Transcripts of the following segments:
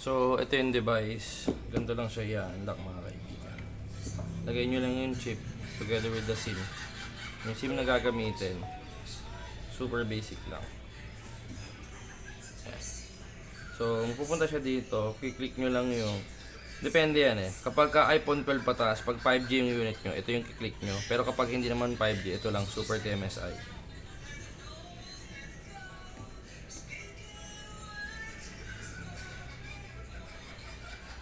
So, ito yung device. Ganito lang siya i-unlock mga kaibigan. Lagay nyo lang yung chip together with the SIM. Yung SIM na gagamitin, super basic lang. Ayan. So, pupunta siya dito, click nyo lang yung, depende yan eh. Kapag ka iPhone 12 pataas, pag 5G yung unit nyo, ito yung click nyo. Pero kapag hindi naman 5G, ito lang, Super TMSI.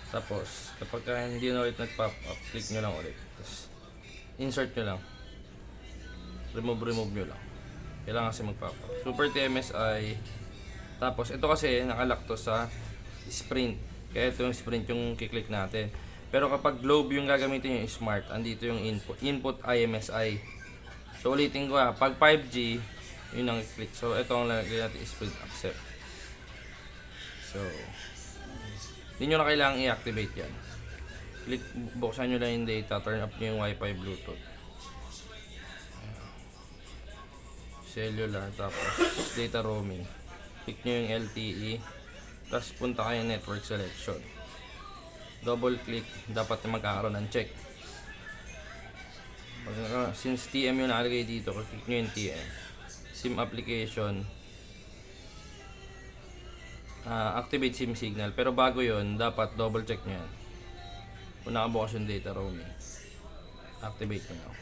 Tapos, kapag hindi na ulit nag-pop up, click nyo lang ulit. Tapos, insert nyo lang. Remove nyo lang. Kailangan kasi mag-pop up. Super TMSI. Tapos, ito kasi nakalock to sa Sprint. Kaya ito yung Sprint yung kiklik natin. Pero kapag Globe yung gagamitin yung Smart, andito yung input. Input IMSI. So, ulitin ko pag 5G, yun ang click. So, ito ang lalagay natin Sprint Accept. So, hindi nyo na kailangang i-activate yan. Click, buksan nyo lang yung data, turn up nyo yung Wi-Fi, Bluetooth. Cellular, tapos data roaming. Click nyo yung LTE, tapos punta kayo network selection. Double click, dapat na magkakaroon ng check. Since TM yung nakalagay dito, click nyo yung TM. SIM application. Activate SIM signal, pero bago yon dapat double check nyo yan kung nakabukas yung data roaming. Activate nyo.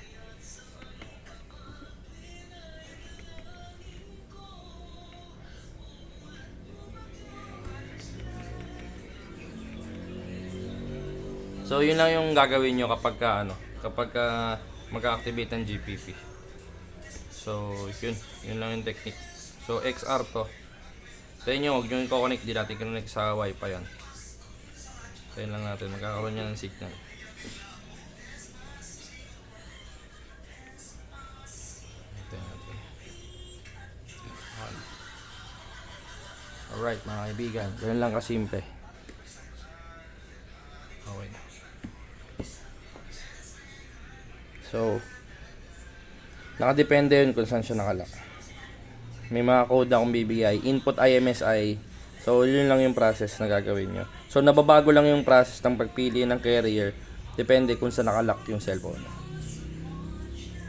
So yun lang yung gagawin nyo kapag mag-activate ng GPP. So yun lang yung technique. So XR to. Sa inyo, huwag nyo yung connect, di natin connect sa Wi-Fi yan. Tayo lang natin, magkakaroon niya ng signal. Alright mga kaibigan, ganun lang kasimple. Okay. So, nakadepende yun kung saan siya nakalock. May mga code akong bibigay. Input IMSI. So, yun lang yung process na gagawin nyo. So, nababago lang yung process ng pagpili ng carrier. Depende kung saan nakalock yung cellphone.